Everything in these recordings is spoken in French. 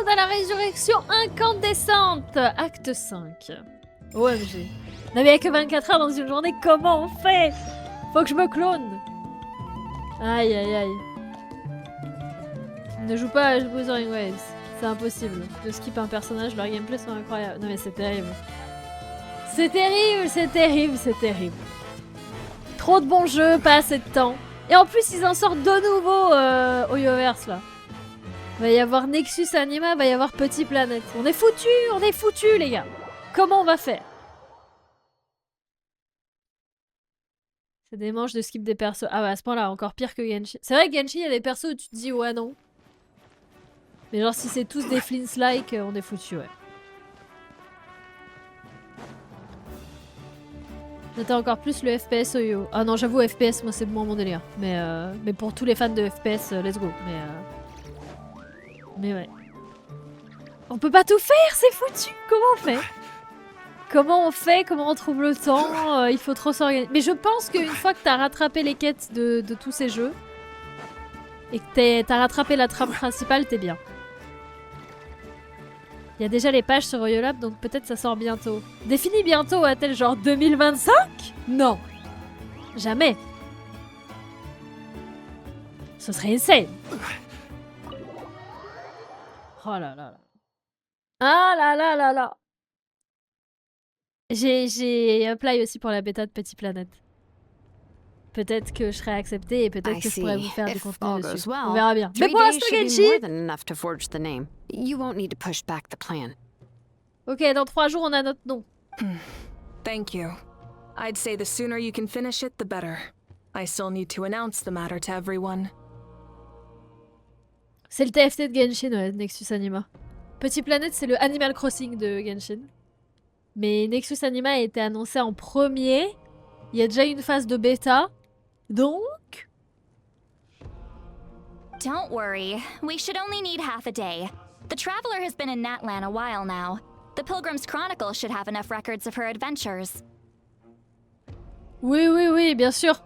Ode à la résurrection incandescente. Acte 5. OMG. Non mais il y a que 24 heures dans une journée, comment on fait? Faut que je me clone. Aïe aïe aïe. Ne joue pas à Wuthering Waves. C'est impossible. De skip un personnage, leurs gameplays sont incroyables. Non mais c'est terrible. C'est terrible, c'est terrible, c'est terrible. Trop de bons jeux, pas assez de temps. Et en plus, ils en sortent de nouveau au Yoverse là. Va y avoir Nexus Anima, va y avoir Petit Planète. On est foutus les gars. Comment on va faire? C'est des manches de skip des persos. Ah bah à ce point là, encore pire que Genshin. C'est vrai que Genshin, il y a des persos où tu te dis ouais non. Mais genre si c'est tous des flints-like, on est foutus ouais. J'attends encore plus le FPS au yo. Ah non j'avoue FPS moi c'est moins mon délire. Mais pour tous les fans de FPS, let's go. Mais ouais. On peut pas tout faire, c'est foutu. Comment on fait? Comment on fait? Comment on trouve le temps? Il faut trop s'organiser. Mais je pense qu'une fois que t'as rattrapé les quêtes de tous ces jeux, et que t'as rattrapé la trame principale, t'es bien. Il y a déjà les pages sur Oyolab, donc peut-être ça sort bientôt. Défini bientôt, a-t-elle genre 2025? Non. Jamais. Ce serait insane. Oh là là là. Ah là là là là. J'ai apply aussi pour la bêta de Petit Planète. Peut-être que je serai acceptée et peut-être que je pourrais vous faire du contenu dessus. On verra bien. Mais pour l'instant, Genshin! Ok, dans 3 jours, on a notre nom. Thank you. I'd say the sooner you can finish it, the better. I still need to announce the matter to everyone. C'est le TFT de Genshin, ouais, Nexus Anima. Petit Planète, c'est le Animal Crossing de Genshin. Mais Nexus Anima a été annoncé en premier. Il y a déjà une phase de bêta. Donc... Don't worry. We should only need half a day. The Traveler has been in Natlan a while now. The Pilgrim's Chronicle should have enough records of her adventures. Oui, bien sûr.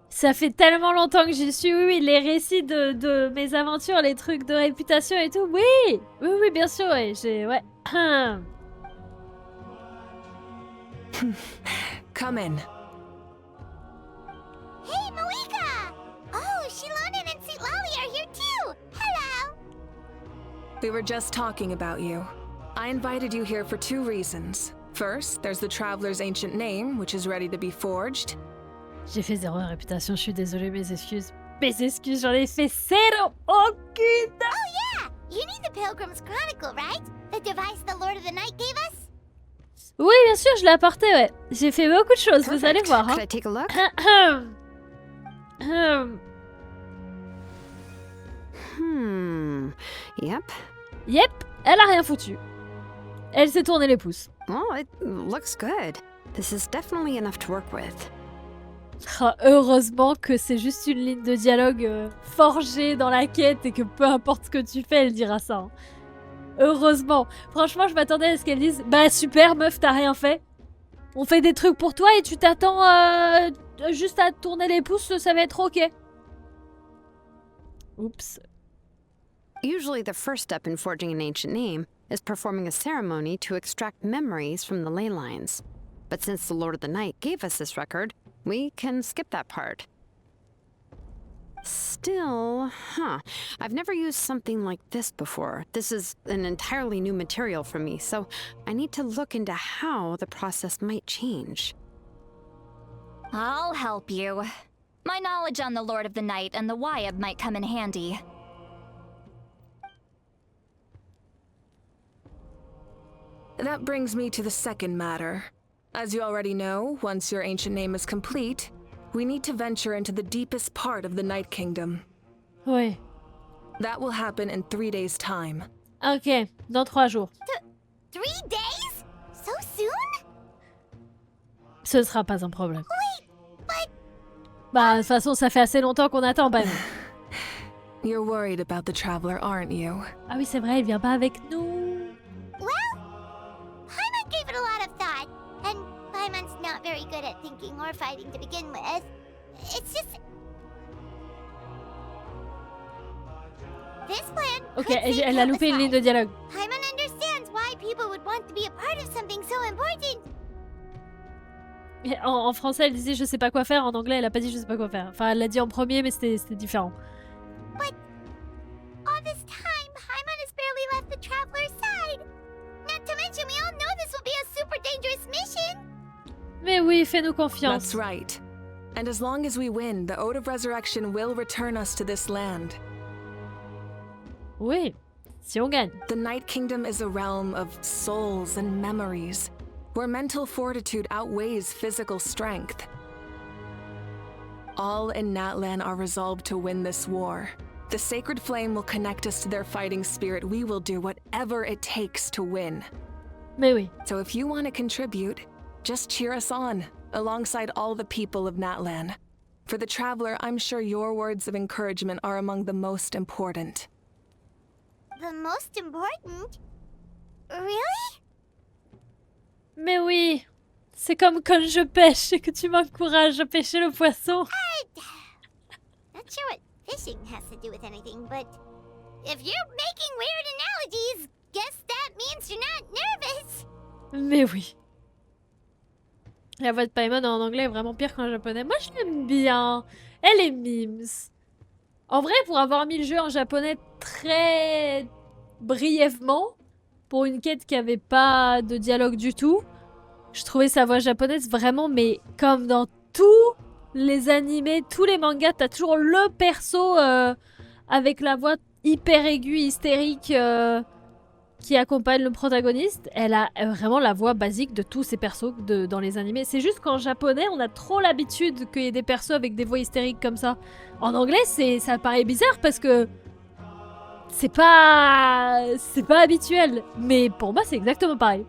Ça fait tellement longtemps que j'y suis. Oui, les récits de mes aventures, les trucs de réputation et tout. Oui, bien sûr, ouais. Ouais. Come in. Hey, Moika! Oh, Shilonen and Sitlali are here too! Hello! We were just talking about you. I invited you here for 2 reasons. First, there's the Traveler's ancient name, which is ready to be forged. J'ai fait 0 en réputation, je suis désolée, mes excuses. Mes excuses, j'en ai fait 0! Aucune! Oh yeah! You need the Pilgrim's Chronicle, right? The device the Lord of the Night gave us? Oui, bien sûr, je l'ai apporté, ouais. J'ai fait beaucoup de choses, vous allez voir. Could I take a look? Yep, elle a rien foutu. Elle s'est tourné les pouces. Oh, it looks good. This is definitely enough to work with. Ah, heureusement que c'est juste une ligne de dialogue forgée dans la quête et que peu importe ce que tu fais, elle dira ça. Hein. Heureusement. Franchement, je m'attendais à ce qu'elle dise « Bah super meuf, t'as rien fait. On fait des trucs pour toi et tu t'attends juste à tourner les pouces, ça va être ok. » Oups. Usually the first step in forging an ancient name is performing a ceremony to extract memories from the ley lines. But since the Lord of the Night gave us this record, we can skip that part. Still, I've never used something like this before. This is an entirely new material for me, so I need to look into how the process might change. I'll help you. My knowledge on the Lord of the Night and the Wyab might come in handy. That brings me to the second matter. As you already know, once your ancient name is complete, we need to venture into the deepest part of the Night Kingdom. Ouais. That will happen in 3 days' time. Ok, dans 3 jours. 3 days? So soon? Ce sera pas un problème. Wait, but... Bah, de toute façon, ça fait assez longtemps qu'on attend, bah. You're worried about the Traveler, aren't you? Ah oui, c'est vrai, elle vient pas avec nous. Well, Paimon gave it a lot of thought, and Paimon's not very good at thinking or fighting to begin with. It's just... This plan Ok, could save elle a loupé une ligne de dialogue. Paimon understands why people would want to be a part of something so important. Et en français, elle disait je sais pas quoi faire. En anglais, elle a pas dit je sais pas quoi faire. Enfin, elle l'a dit en premier, mais c'était différent. All this time, Paimon has barely left the Traveler's side. Not to mention, we all know this will be a super dangerous mission. Mais oui, fais-nous confiance. That's right. And as long as we win, the Ode of Resurrection will return us to this land. Oui, si on gagne. The Night Kingdom is a realm of souls and memories, where mental fortitude outweighs physical strength. All in Natlan are resolved to win this war. The sacred flame will connect us to their fighting spirit. We will do whatever it takes to win. Mais oui. So if you want to contribute, just cheer us on, alongside all the people of Natlan. For the Traveler, I'm sure your words of encouragement are among the most important. The most important? Really? Mais oui. C'est comme quand je pêche et que tu m'encourages à pêcher le poisson. Not sure what fishing has to do with anything, but if you're making weird analogies, guess that means you're not nervous. Mais oui. La voix de Paimon en anglais est vraiment pire qu'en japonais. Moi, je l'aime bien. Elle est mimes. En vrai, pour avoir mis le jeu en japonais très brièvement, pour une quête qui avait pas de dialogue du tout, je trouvais sa voix japonaise vraiment, mais comme dans tous les animés, tous les mangas, t'as toujours le perso avec la voix hyper aiguë, hystérique, qui accompagne le protagoniste. Elle a vraiment la voix basique de tous ces persos dans les animés. C'est juste qu'en japonais, on a trop l'habitude qu'il y ait des persos avec des voix hystériques comme ça. En anglais, ça paraît bizarre parce que c'est pas habituel. Mais pour moi, c'est exactement pareil.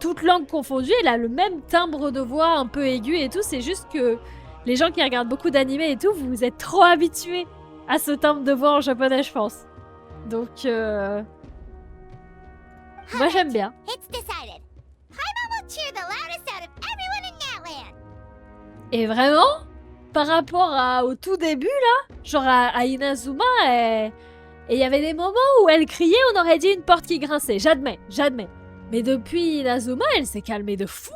Toute langue confondue, elle a le même timbre de voix un peu aigu et tout. C'est juste que les gens qui regardent beaucoup d'animés et tout, vous êtes trop habitués à ce timbre de voix en japonais, je pense. Donc, moi j'aime bien. It's decided. Paimon will cheer the loudest out of everyone in Natlan. Et vraiment, par rapport au tout début là, genre à Inazuma, et il y avait des moments où elle criait, on aurait dit une porte qui grinçait. J'admets. Mais depuis Inazuma, elle s'est calmée de fou.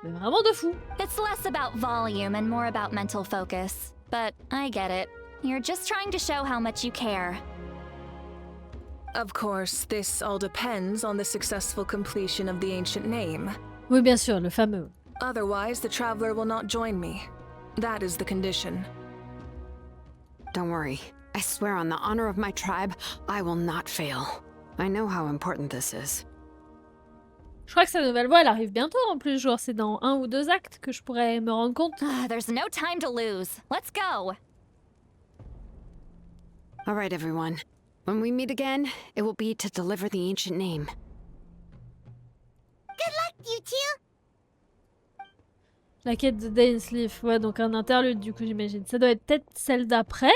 Mais vraiment de fou. It's less about volume and more about mental focus. But I get it. You're just trying to show how much you care. Of course, this all depends on the successful completion of the ancient name. Oui, bien sûr, le fameux. Otherwise, the Traveler will not join me. That is the condition. Don't worry. I swear on the honor of my tribe, I will not fail. I know how important this is. Je crois que sa nouvelle voix, elle arrive bientôt en plus, genre c'est dans 1 ou 2 actes que je pourrais me rendre compte. There's no time to lose. Let's go. All right, everyone. When we meet again, it will be to deliver the ancient name. Good luck, you two. La quête de Dainsleif, ouais, donc un interlude du coup j'imagine. Ça doit être peut-être celle d'après.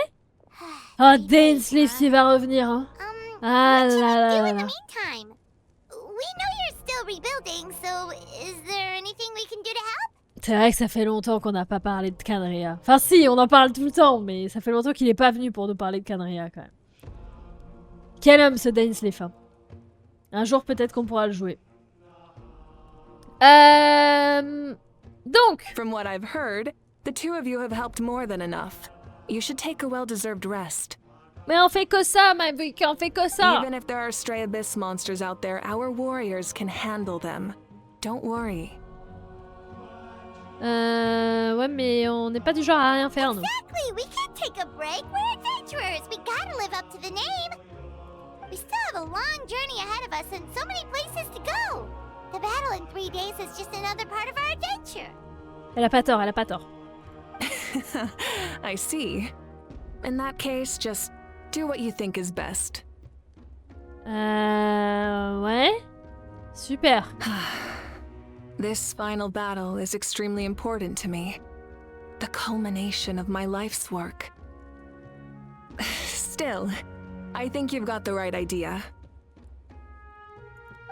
Ah, Dainsleif qui va revenir, hein. Ah What should là we do là in the là. meantime? We know you're still rebuilding, so is there anything we can do to help? C'est vrai que ça fait longtemps qu'on n'a pas parlé de Khaenri'ah. Enfin si, on en parle tout le temps, mais ça fait longtemps qu'il est pas venu pour nous parler de Khaenri'ah quand même. Quel homme ce Dainsleif, hein. Un jour peut-être qu'on pourra le jouer. Donc, From what I've heard, the two of you have helped more than enough. You should take a well-deserved rest. mais on fait que ça, Mavic, on fait que ça. Even if there are stray abyss monsters out there, our warriors can handle them. Don't worry. Ouais, mais on n'est pas du genre à rien faire, nous. Exactly, we can't take a break. We're adventurers. We gotta live up to the name. We still have a long journey ahead of us and so many places to go. The battle in 3 days is just another part of our adventure. Elle a pas tort, elle a pas tort. I see. In that case, just do what you think is best. Ouais. Super. This final battle is extremely important to me. The culmination of my life's work. Still, I think you've got the right idea.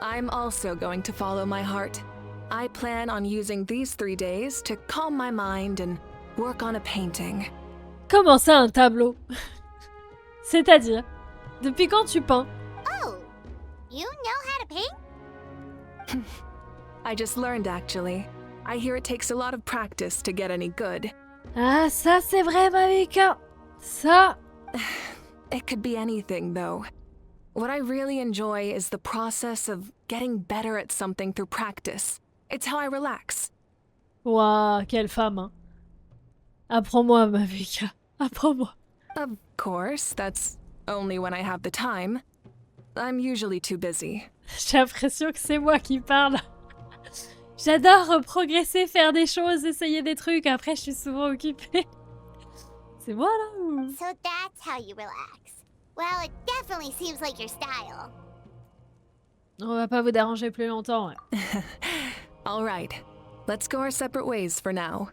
I'm also going to follow my heart. I plan on using these 3 days to calm my mind and work on a painting. Comment ça, un tableau? C'est-à-dire? Depuis quand tu peins? Oh, you know how to paint? I just learned, actually. I hear it takes a lot of practice to get any good. Ah, ça c'est vrai, Mavica. Ça. It could be anything, though. What I really enjoy is the process of getting better at something through practice. It's how I relax. Waouh, quelle femme, hein. Apprends-moi, Mavica. Apprends-moi. Of course, that's only when I have the time. I'm usually too busy. J'ai l'impression que c'est moi qui parle. J'adore progresser, faire des choses, essayer des trucs. Après, je suis souvent occupée. C'est moi là ou... So that's how you relax. Well, it definitely seems like your style. On va pas vous déranger plus longtemps. Ouais. All right, let's go our separate ways for now.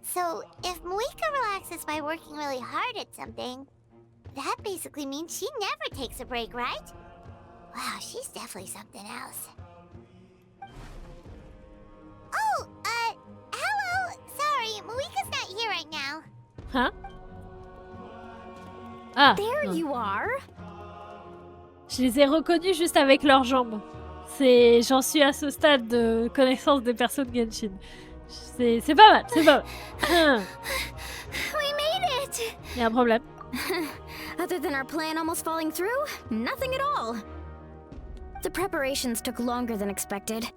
So, if Moika relaxes by working really hard at something, that basically means she never takes a break, right? Wow, she's definitely something else. Oh, hello! Sorry, Moika's not here right now. Hein? Ah, There non. you are. Je les ai reconnus juste avec leurs jambes. J'en suis à ce stade de connaissance des personnes Genshin. C'est pas mal, c'est pas mal. We made it! Il y a un problème. Other than our plan almost falling through, nothing at all. The preparations took longer than expected.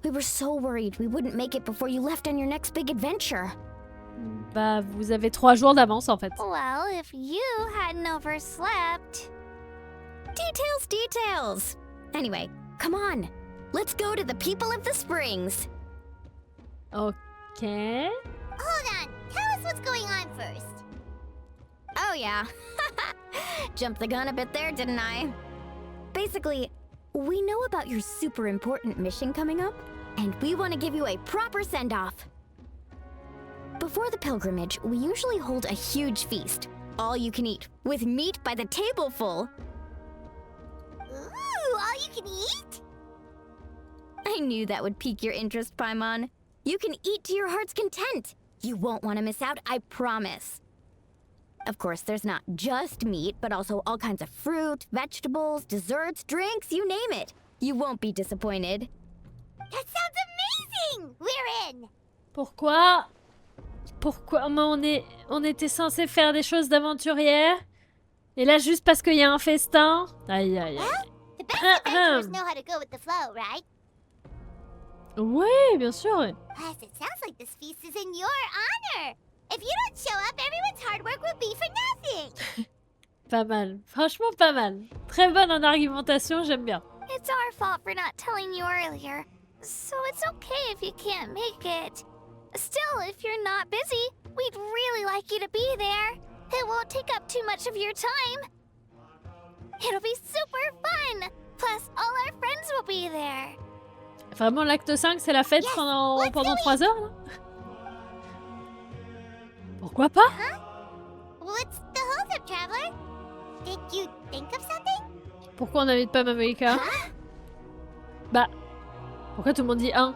We were so worried we wouldn't make it before you left on your next big adventure. Bah, vous avez 3 jours d'avance en fait. Well, if you hadn't overslept... Details! Anyway, come on. Let's go to the people of the springs. Ok. Hold on, tell us what's going on first. Oh yeah. Jumped the gun a bit there, didn't I? Basically, we know about your super important mission coming up, and we want to give you a proper send-off. Before the pilgrimage, we usually hold a huge feast, all you can eat, with meat by the tableful. Ooh, all you can eat? I knew that would pique your interest, Paimon. You can eat to your heart's content. You won't want to miss out, I promise. Of course, there's not just meat, but also all kinds of fruit, vegetables, desserts, drinks, you name it. You won't be disappointed. That sounds amazing! We're in! Pourquoi mais on était censé faire des choses d'aventurière? Et là, juste parce qu'il y a un festin? Aïe, aïe, aïe. The best adventurers know how to go with the flow, right? Oui, bien sûr. Ouais. Plus, it sounds like this feast is in your honor. If you don't show up, everyone's hard work will be for nothing. Pas mal. Franchement, pas mal. Très bonne en argumentation, j'aime bien. It's our fault for not telling you earlier. So it's okay if you can't make it. Still, if you're not busy, we'd really like you to be there. It won't take up too much of your time. It'll be super fun. Plus, all our friends will be there. Vraiment, l'acte 5, c'est la fête Yes, pendant let's do 3 heures, là? Pourquoi pas? What's the hold up, traveler? Did you think of something? Pourquoi on n'invite pas Mamoïka? Bah, pourquoi tout le monde dit 1?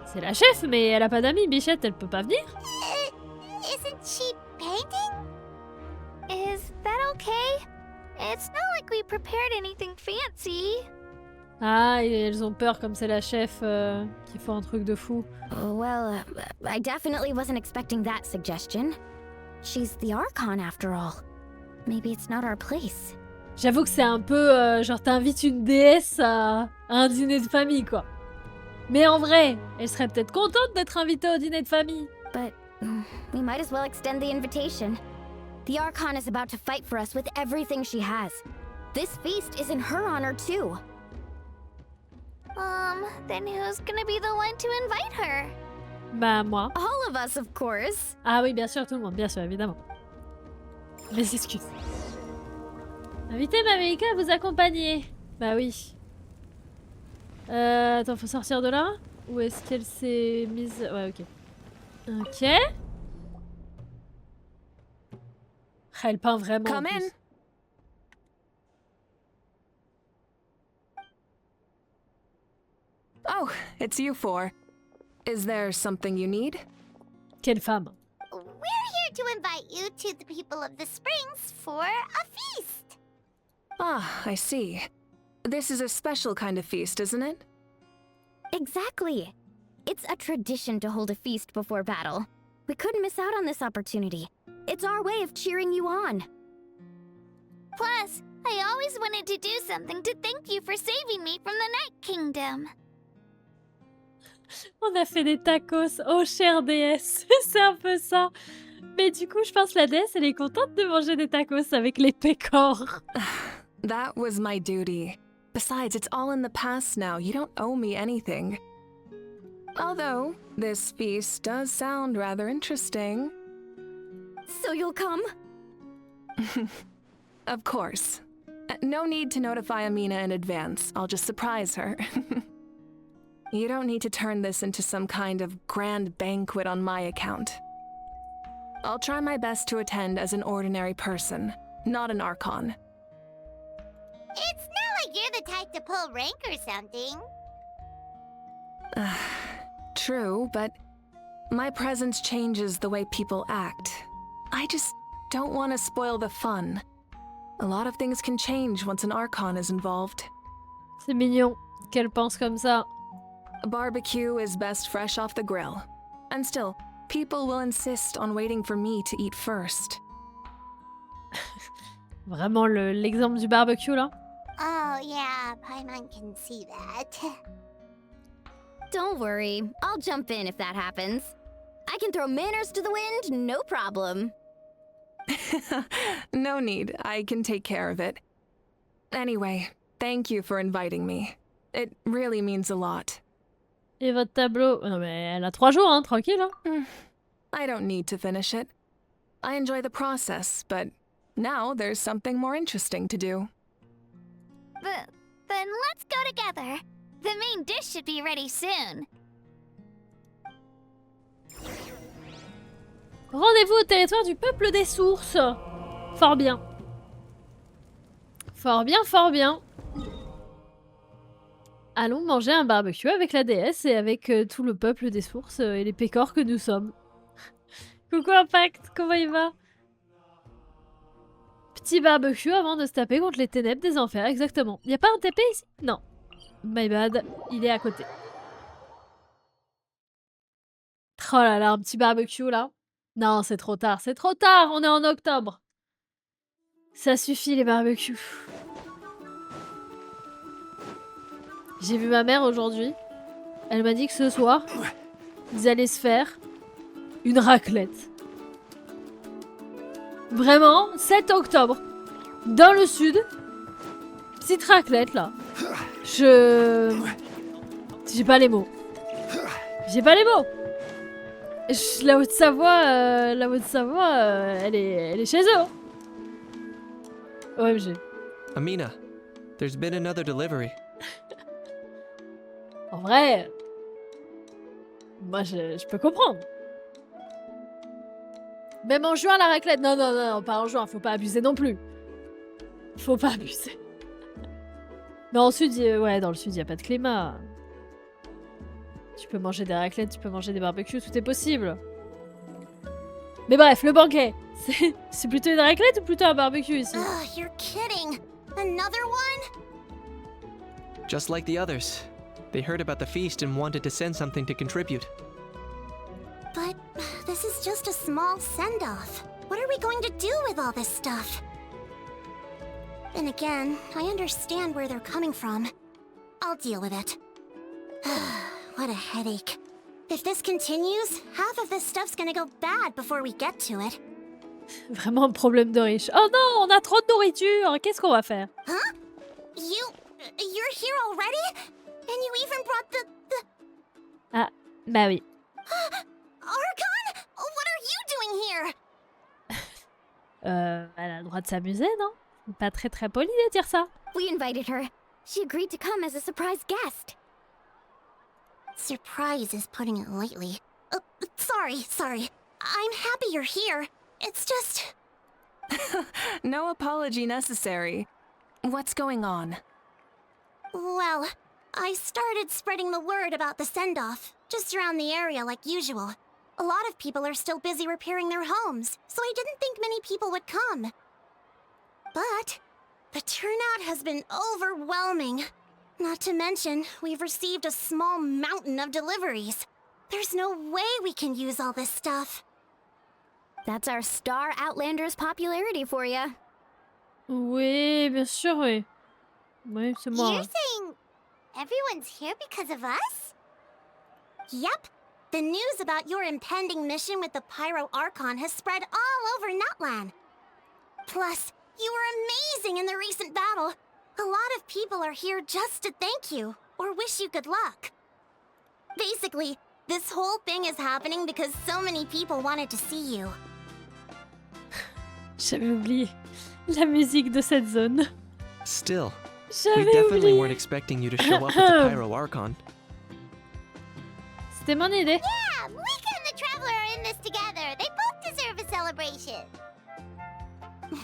C'est la chef, mais elle a pas d'amis, Bichette, elle peut pas venir? Isn't she painting? Is that okay? It's not like we prepared anything fancy. Ah, et elles ont peur comme c'est la chef qui fait un truc de fou. Well, I definitely wasn't expecting that suggestion. She's the Archon after all. Maybe it's not our place. J'avoue que c'est un peu genre t'invites une déesse à un dîner de famille, quoi. Mais en vrai, elle serait peut-être contente d'être invitée au dîner de famille. But we might as well extend the invitation. The Archon is about to fight for us with everything she has. This feast is in her honor too. Then who's gonna be the one to invite her? Bah, moi. All of us, of course. Ah oui, bien sûr, tout le monde, bien sûr, évidemment. Mes excuses. Invitez Mamoïka à vous accompagner. Bah oui. Attends, faut sortir de là? Ou est-ce qu'elle s'est mise... Ouais, ok. Ok. Ah, elle peint vraiment. Come en plus. in. Oh, it's you four. Is there something you need? Quelle femme. We're here to invite you to the people of the Springs for a feast. Ah, I see. This is a special kind of feast, isn't it? Exactly. It's a tradition to hold a feast before battle. We couldn't miss out on this opportunity. It's our way of cheering you on. Plus, I always wanted to do something to thank you for saving me from the Night Kingdom. On a fait des tacos. Oh, chère déesse. C'est un peu ça. Mais du coup, je pense que la déesse, elle est contente de manger des tacos avec les pécores. That was my duty. Besides, it's all in the past now. You don't owe me anything. Although, this feast does sound rather interesting. So you'll come? Of course. No need to notify Amina in advance. I'll just surprise her. You don't need to turn this into some kind of grand banquet on my account. I'll try my best to attend as an ordinary person, not an Archon. It's not like you're the type to pull rank or something. True, but my presence changes the way people act. I just don't want to spoil the fun. A lot of things can change once an Archon is involved. C'est mignon qu'elle pense comme ça. A barbecue is best fresh off the grill. And still, people will insist on waiting for me to eat first. Vraiment l'exemple du barbecue là. Oh yeah, Paimon can see that. Don't worry. I'll jump in if that happens. I can throw manners to the wind, no problem. No need, I can take care of it. Anyway, thank you for inviting me. It really means a lot. Et votre tableau. Non mais elle a 3 jours, hein, tranquille. Hein. I don't need to finish it. I enjoy the process, but now there's something more interesting to do. Then let's go together. The main dish should be ready soon. Rendez-vous au territoire du peuple des sources. Fort bien. Fort bien, fort bien. Allons manger un barbecue avec la déesse et avec tout le peuple des sources et les pécores que nous sommes. Coucou Impact, comment il va? Petit barbecue avant de se taper contre les ténèbres des enfers, exactement. Y a pas un TP ici? Non. My bad, il est à côté. Oh là là, un petit barbecue là. Non, c'est trop tard, on est en octobre. Ça suffit les barbecues. J'ai vu ma mère aujourd'hui. Elle m'a dit que ce soir, ils allaient se faire une raclette. Vraiment, 7 octobre, dans le sud. Petite raclette là. J'ai pas les mots. La Haute-Savoie, elle est chez eux. OMG. Amina, there's been another delivery. En vrai, moi je peux comprendre. Même en juin la raclette, non, pas en juin, faut pas abuser non plus. Faut pas abuser. Mais en sud, ouais, dans le sud, y a pas de climat. Tu peux manger des raclettes, tu peux manger des barbecues, tout est possible. Mais bref, le banquet, c'est plutôt une raclette ou plutôt un barbecue ici? Oh, you're kidding. Another one? Just like the others. They heard about the feast and wanted to send something to contribute. But this is just a small send-off. What are we going to do with all this stuff? And again, I understand where they're coming from. I'll deal with it. What a headache. If this continues, half of this stuff's gonna go bad before we get to it. Vraiment un problème de riche. Oh non, on a trop de nourriture. Qu'est-ce qu'on va faire? Huh? You're here already? And you even brought the... Ah, bah oui. Archon? What are you doing here? Elle a le droit de s'amuser, non? Pas très poli de dire ça. We invited her. She agreed to come as a surprise guest. Surprise is putting it lightly. Sorry. I'm happy you're here. It's just... No apology necessary. What's going on? Well, I started spreading the word about the send-off, just around the area like usual. A lot of people are still busy repairing their homes, so I didn't think many people would come. But the turnout has been overwhelming. Not to mention, we've received a small mountain of deliveries. There's no way we can use all this stuff. That's our Star Outlander's popularity for you. Oui, bien sûr, oui. Oui, c'est moi. You're saying everyone's here because of us? Yep. The news about your impending mission with the Pyro Archon has spread all over Nutland. Plus, you were amazing in the recent battle. A lot of people are here just to thank you, or wish you good luck. Basically, this whole thing is happening because so many people wanted to see you. J'avais oublié la musique de cette zone. Still, we J'avais definitely oublié. weren't expecting you to show up with the Pyro Archon. C'était mon idée. Yeah, Mika and the Traveler are in this together. They both deserve a celebration.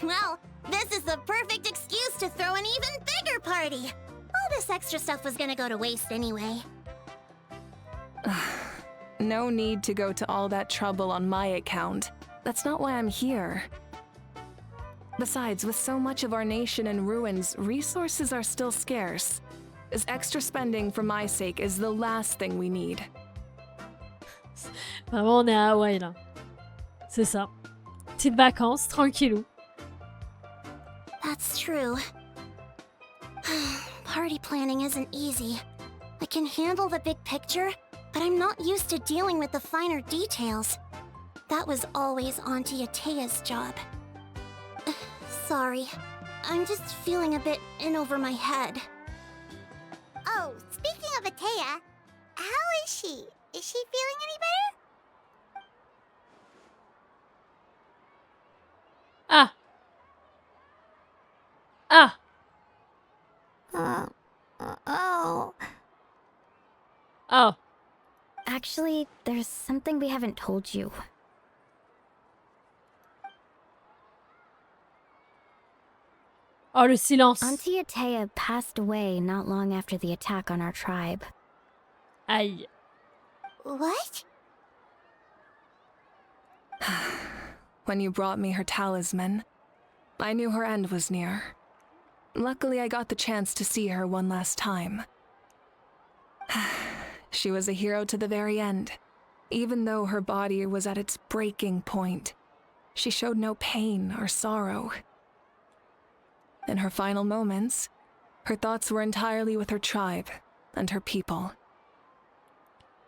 Well, this is the perfect excuse to throw an even bigger party. All this extra stuff was gonna go to waste anyway. No need to go to all that trouble on my account. That's not why I'm here. Besides, with so much of our nation in ruins, resources are still scarce. This extra spending for my sake is the last thing we need. Vraiment, on est à Hawaï là. C'est ça. Petites vacances, tranquillou. That's true. Party planning isn't easy. I can handle the big picture, but I'm not used to dealing with the finer details. That was always Auntie Atea's job. Sorry. I'm just feeling a bit in over my head. Oh, speaking of Atea, how is she? Is she feeling any better? Ah. Ah. Oh. Oh. Actually, there's something we haven't told you. Oh, le silence. Auntie Atea passed away not long after the attack on our tribe. Aïe. What? When you brought me her talisman, I knew her end was near. Luckily, I got the chance to see her one last time. She was a hero to the very end. Even though her body was at its breaking point, she showed no pain or sorrow. In her final moments, her thoughts were entirely with her tribe and her people.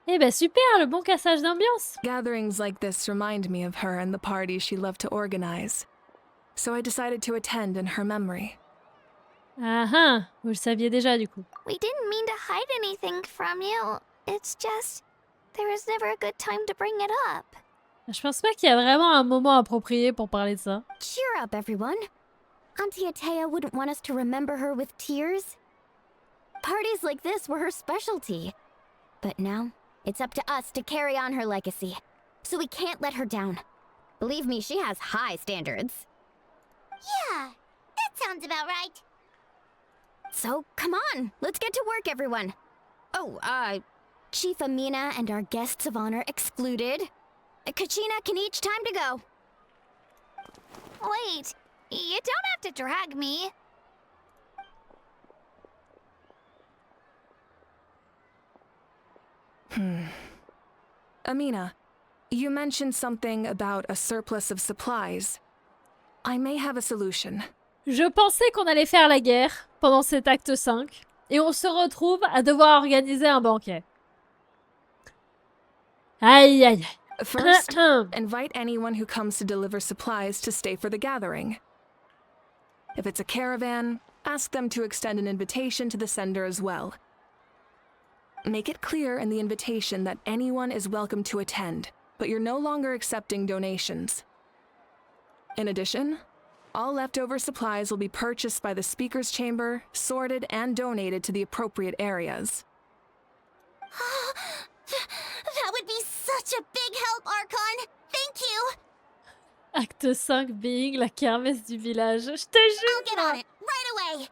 Eh ben super, le bon cassage d'ambiance. Gatherings like this remind me of her and the parties she loved to organize. So I decided to attend in her memory. Ah ah, vous le saviez déjà du coup. We didn't mean to hide anything from you. It's just, there was never a good time to bring it up. Je pense pas qu'il y a vraiment un moment approprié pour parler de ça. Cheer up, everyone. Auntie Atea wouldn't want us to remember her with tears. Parties like this were her specialty. But now, it's up to us to carry on her legacy. So we can't let her down. Believe me, she has high standards. Yeah, that sounds about right. So, come on, let's get to work, everyone. Oh, Chief Amina and our guests of honor excluded. Kachina can each time to go. Wait, you don't have to drag me. Amina, you mentioned something about a surplus of supplies. I may have a solution. Je pensais qu'on allait faire la guerre pendant cet acte 5 et on se retrouve à devoir organiser un banquet. Aïe aïe. First, invite anyone who comes to deliver supplies to stay for the gathering. If it's a caravan, ask them to extend an invitation to the sender as well. Make it clear in the invitation that anyone is welcome to attend, but you're no longer accepting donations. In addition, all leftover supplies will be purchased by the speaker's chamber, sorted, and donated to the appropriate areas. That would be such a big help, Archon. Thank you. Acte 5 being la kermesse du village. Je te I'll get on jure. it right away.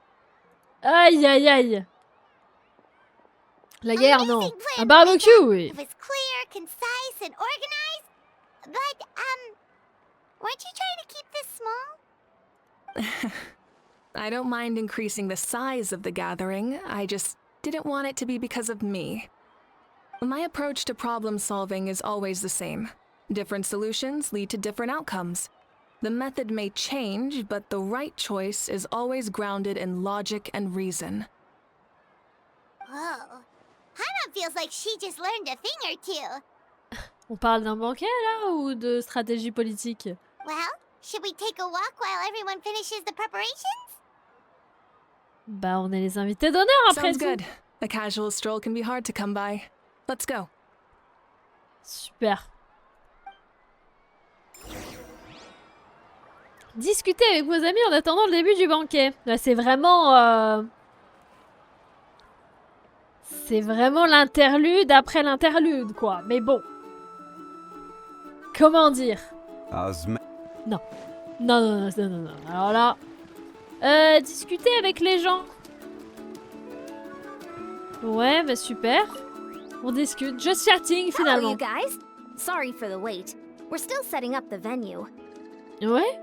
Aïe aïe aïe. La guerre, non. Amazing plan, Un barbecue, oui. It was clear, concise, and organized. I don't mind increasing the size of the gathering, I just didn't want it to be because of me. My approach to problem solving is always the same. Different solutions lead to different outcomes. The method may change, but the right choice is always grounded in logic and reason. Whoa. Hana feels like she just learned a thing or two. On parle d'un banquet là ou de stratégie politique? Well, should we take a walk while everyone finishes the preparations? Bah, on est les invités d'honneur après Sounds tout. good. A casual stroll can be hard to come by. Let's go. Super. Discutez avec vos amis en attendant le début du banquet. Là, c'est vraiment... C'est vraiment l'interlude après l'interlude, quoi. Mais bon. Comment dire? Non. Non. Alors là... discuter avec les gens. Ouais, bah super. On discute. Just chatting, Hello, finalement. you guys. Sorry for the wait. We're still setting up the venue. Ouais.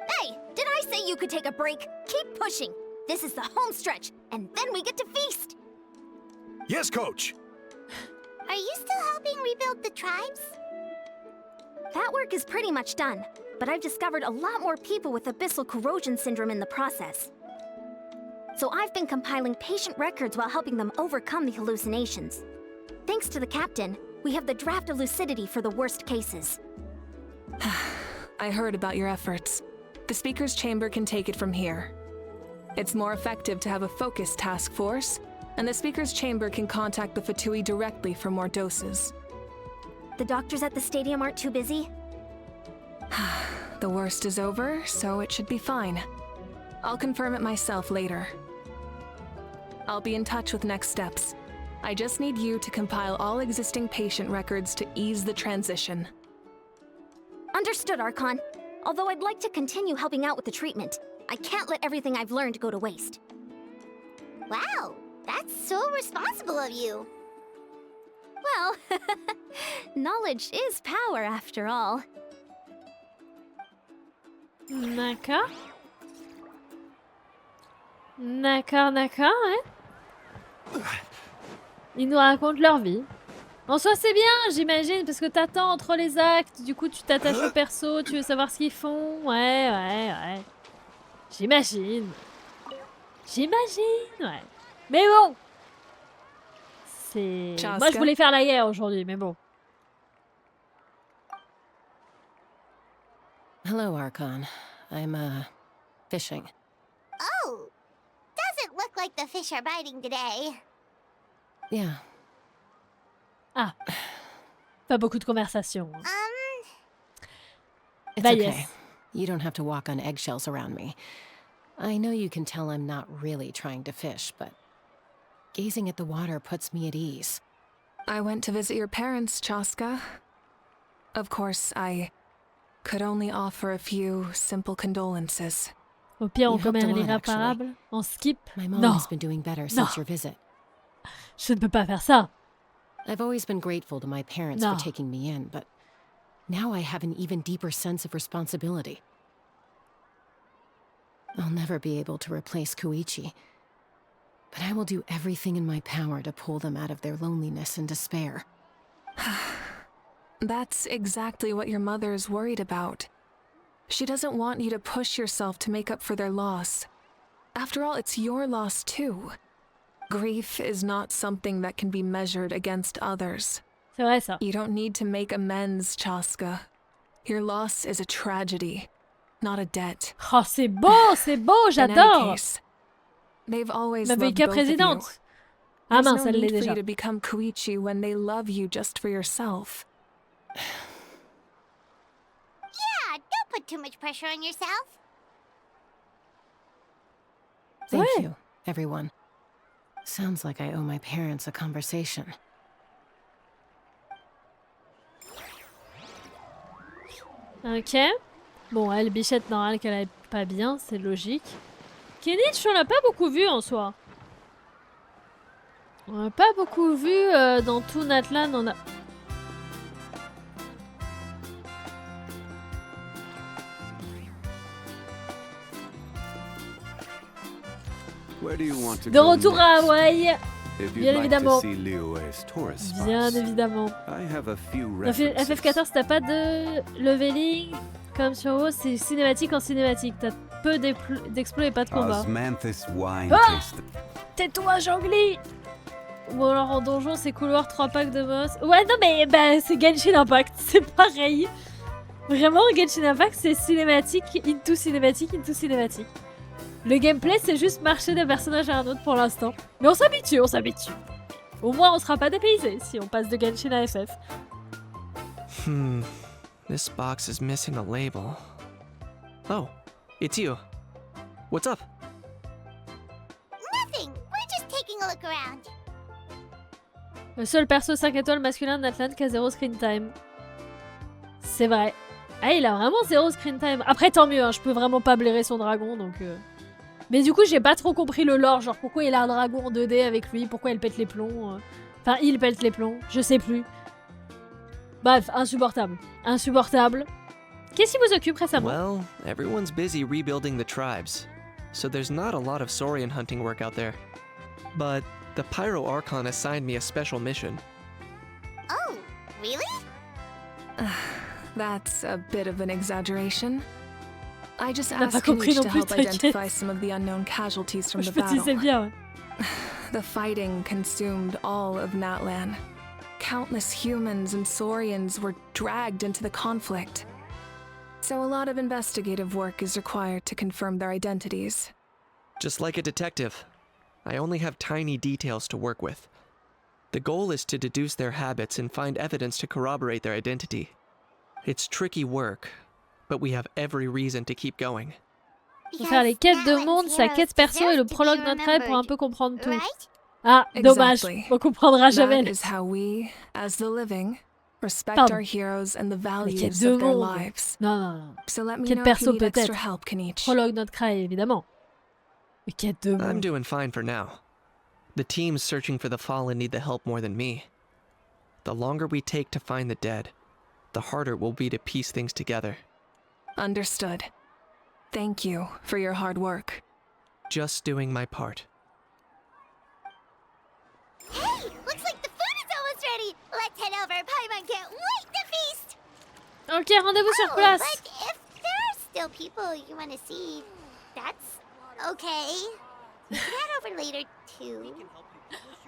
Hey, did I say you could take a break? Keep pushing. This is the home stretch, and then we get to feast. Yes, Coach. Are you still helping rebuild the tribes? That work is pretty much done, but I've discovered a lot more people with abyssal corrosion syndrome in the process. So I've been compiling patient records while helping them overcome the hallucinations. Thanks to the captain, we have the draft of lucidity for the worst cases. I heard about your efforts. The Speaker's Chamber can take it from here. It's more effective to have a focused task force, and the Speaker's Chamber can contact the Fatui directly for more doses. The doctors at the stadium aren't too busy? The worst is over, so it should be fine. I'll confirm it myself later. I'll be in touch with next steps. I just need you to compile all existing patient records to ease the transition. Understood, Archon. Although I'd like to continue helping out with the treatment, I can't let everything I've learned go to waste. Wow, that's so responsible of you. Well, knowledge is power after all. D'accord. D'accord, hein. Ils nous racontent leur vie. En soi, c'est bien, j'imagine, parce que t'attends entre les actes, du coup, tu t'attaches au perso, tu veux savoir ce qu'ils font. Ouais. J'imagine, ouais. Mais bon, c'est... Moi, je voulais faire la guerre aujourd'hui, mais bon. Hello, Archon. I'm, fishing. Oh, doesn't look like the fish are biting today. Yeah. Ah, pas beaucoup de conversation. It's Bah, okay. yes. You don't have to walk on eggshells around me. I know you can tell I'm not really trying to fish, but gazing at the water puts me at ease. I went to visit your parents, Chaska. Of course, I could only offer a few simple condolences. Au pire, on You commet helped un a lot, irréparable, on skip. My mom Non, has been doing better since your visit. je ne peux pas faire ça. I've always been grateful to my parents No. for taking me in, but now I have an even deeper sense of responsibility. I'll never be able to replace Koichi, but I will do everything in my power to pull them out of their loneliness and despair. That's exactly what your mother's worried about. She doesn't want you to push yourself to make up for their loss. After all, it's your loss too. Grief is not something that can be measured against others. C'est vrai ça. You don't need to make amends, Chaska. Your loss is a tragedy, not a debt. Oh, c'est beau, In any j'adore. case, they've always Ma loved Beika both of you. présidente. Ah There's mince, no elle l'est need for you déjà. to become Koichi when they love you just for yourself. Yeah, don't put too much pressure on yourself. Thank Ouais. you, everyone. Sounds like I owe my parents a conversation. Ok. Bon, elle, Bichette, normal qu'elle aille pas bien, c'est logique. Kenichi, on l'a pas beaucoup vu en soi. On l'a pas beaucoup vu dans tout Natlan. On a... Where do you want to De go retour à next? Hawaï. If Bien you'd like évidemment. to see Liyue's tourist Bien spots, évidemment. I have a few Dans references. FF14, t'as pas de leveling comme sur WoW, c'est cinématique en cinématique. T'as peu d'exploits et pas de combats. Osmanthus wine Ah taste. Tais-toi, Jangli! Ou alors en donjon, c'est couloir 3 packs de boss. Ouais, non, mais bah, c'est Genshin Impact, c'est pareil. Vraiment, Genshin Impact, c'est cinématique, into cinématique, into cinématique. Le gameplay, c'est juste marcher d'un personnage à un autre pour l'instant. Mais on s'habitue, on s'habitue. Au moins, on sera pas dépaysé si on passe de Genshin à FF. This box is missing a label. Oh, it's you. What's up? Nothing. We're just taking a look around. Le seul perso 5 étoiles masculin d'Atlan qui a 0 screen time. C'est vrai. Ah, il a vraiment 0 screen time. Après, tant mieux, hein, je peux vraiment pas blairer son dragon, donc... Mais du coup, j'ai pas trop compris le lore, genre pourquoi il a un dragon en 2D avec lui, pourquoi il pète les plombs. Enfin, il pète les plombs, je sais plus. Bref, insupportable. Insupportable. Qu'est-ce qui vous occupe récemment? Well, everyone's busy rebuilding the tribes, so there's not a lot of Saurian hunting work out there. But the Pyro Archon assigned me a special mission. Oh, really? That's a bit of an exaggeration. I just T'as pas asked compris Kanish non to plus, help identify t'inquiète. some of the unknown casualties from Je the peux teaser battle. bien, ouais. The fighting consumed all of Natlan. Countless humans and Saurians were dragged into the conflict. So a lot of investigative work is required to confirm their identities. Just like a detective, I only have tiny details to work with. The goal is to deduce their habits and find evidence to corroborate their identity. It's tricky work, but we have every reason to keep going. Faut faire les quêtes de monde, sa quête perso et le prologue d'un trait pour un peu comprendre tout. Ah, dommage, Exactly. on comprendra jamais. That is how we, as the living, respect Pardon. our heroes and the Les values quêtes de of their monde. lives. Non, non, non. So let me Quête know if perso you need extra peut-être. help, Kanish. Prologue notre craie, évidemment. Les quêtes de I'm monde. doing fine for now. The teams searching for the fallen need the help more than me. The longer we take to find the dead, the harder it will be to piece things together. Understood. Thank you for your hard work. Just doing my part. Hey, looks like the food is almost ready. Let's head over. Paimon can't wait to feast. Ok, rendez-vous sur Oh, place. but if there are still people you want to see, that's okay. We can head over later too.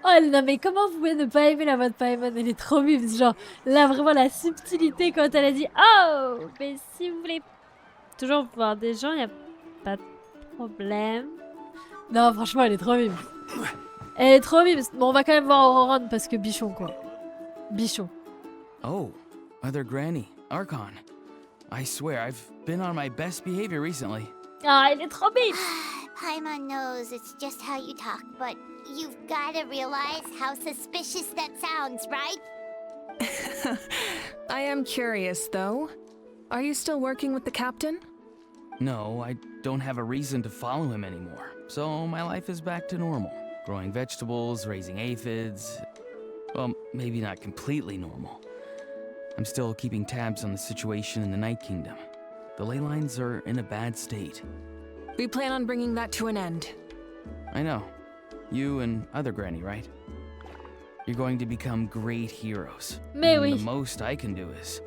Oh non mais comment vous pouvez ne pas aimer la voix de Paimon? Elle est trop vive, genre là vraiment la subtilité quand elle a dit oh mais si vous voulez toujours voir des gens, y a pas de problème. Non franchement elle est trop vive. Elle est trop vive. Bon on va quand même voir Auroron parce que bichon quoi. Bichon. Oh, Mother Granny, Archon. I swear, I've been on my best behavior recently. Ah elle est trop vive. Paimon knows it's just how you talk, but you've got to realize how suspicious that sounds, right? I am curious, though. Are you still working with the captain? No, I don't have a reason to follow him anymore, so my life is back to normal. Growing vegetables, raising aphids. Well, maybe not completely normal. I'm still keeping tabs on the situation in the Night Kingdom. The ley lines are in a bad state. We plan on bringing that to an end. I know. You and other Granny, right? You're going to become great heroes. Mais And oui. the most I can do is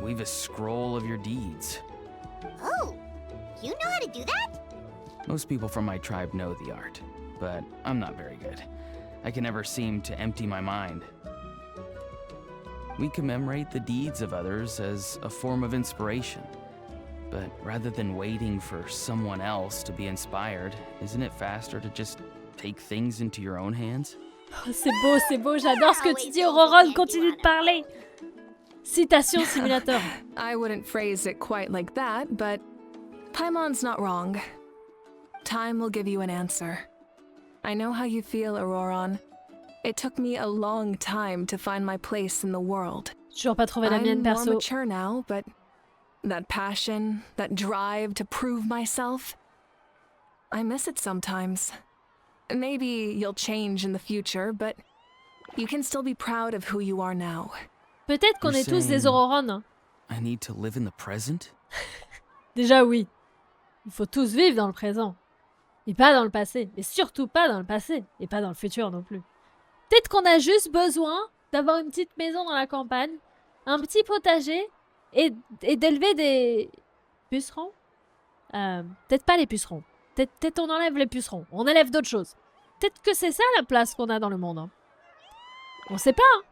weave a scroll of your deeds. Oh, you know how to do that? Most people from my tribe know the art, but I'm not very good. I can never seem to empty my mind. We commemorate the deeds of others as a form of inspiration. But rather than waiting for someone else to be inspired, isn't it faster to just take things into your own hands? Oh, c'est beau, j'adore ce que tu dis Auroron, continue de parler. Citation simulator. I wouldn't phrase it quite like that, but Paimon's not wrong. Time will give you an answer. I know how you feel, Auroron. It took me a long time to find my place in the world. Toujours pas trouvé la mienne I'm more perso. mature now, but that passion, that drive to prove myself, I miss it sometimes. Maybe you'll change in the future, but you can still be proud of who you are now. Peut-être qu'on You're est tous des saying- Auroron. Hein. I need to live in the present? Déjà oui. Il faut tous vivre dans le présent. Et pas dans le passé. Et surtout pas dans le passé. Et pas dans le futur non plus. Peut-être qu'on a juste besoin d'avoir une petite maison dans la campagne, un petit potager et d'élever des pucerons. Peut-être pas les pucerons. Peut-être on enlève les pucerons. On élève d'autres choses. Peut-être que c'est ça la place qu'on a dans le monde. Hein. On sait pas. Hein.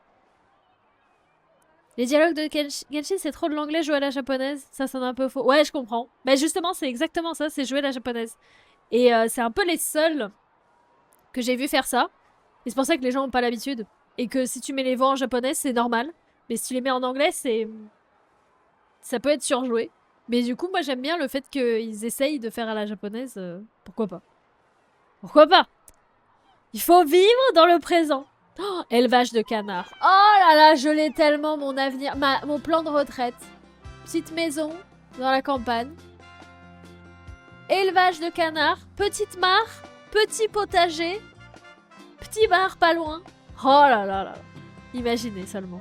Les dialogues de Genshin, c'est trop de l'anglais joué à la japonaise. Ça sonne un peu faux. Ouais, je comprends. Mais justement, c'est exactement ça. C'est jouer à la japonaise. Et c'est un peu les seuls que j'ai vu faire ça. Et c'est pour ça que les gens n'ont pas l'habitude. Et que si tu mets les voix en japonais, c'est normal. Mais si tu les mets en anglais, c'est... ça peut être surjoué. Mais du coup, moi, j'aime bien le fait qu'ils essayent de faire à la japonaise. Pourquoi pas? Pourquoi pas? Il faut vivre dans le présent. Oh, élevage de canards. Oh là là, je l'ai tellement, mon avenir. Mon plan de retraite. Petite maison dans la campagne. Élevage de canards. Petite mare. Petit potager. Petit bar pas loin. Oh là là là. Imaginez seulement.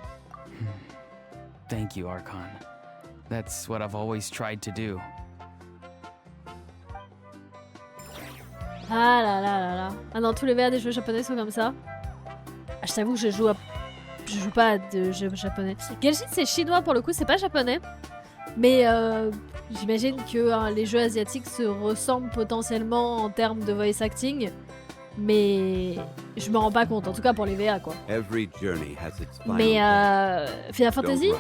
Thank you, Archon. That's what I've always tried to do. Ah là là là là. Ah non, tous les VA des jeux japonais sont comme ça. Ah, je t'avoue que je joue pas à de jeux japonais. Genshin c'est chinois pour le coup, c'est pas japonais. Mais j'imagine que les jeux asiatiques se ressemblent potentiellement en termes de voice acting. Mais je me rends pas compte, en tout cas pour les VA quoi. Mais Final Fantasy,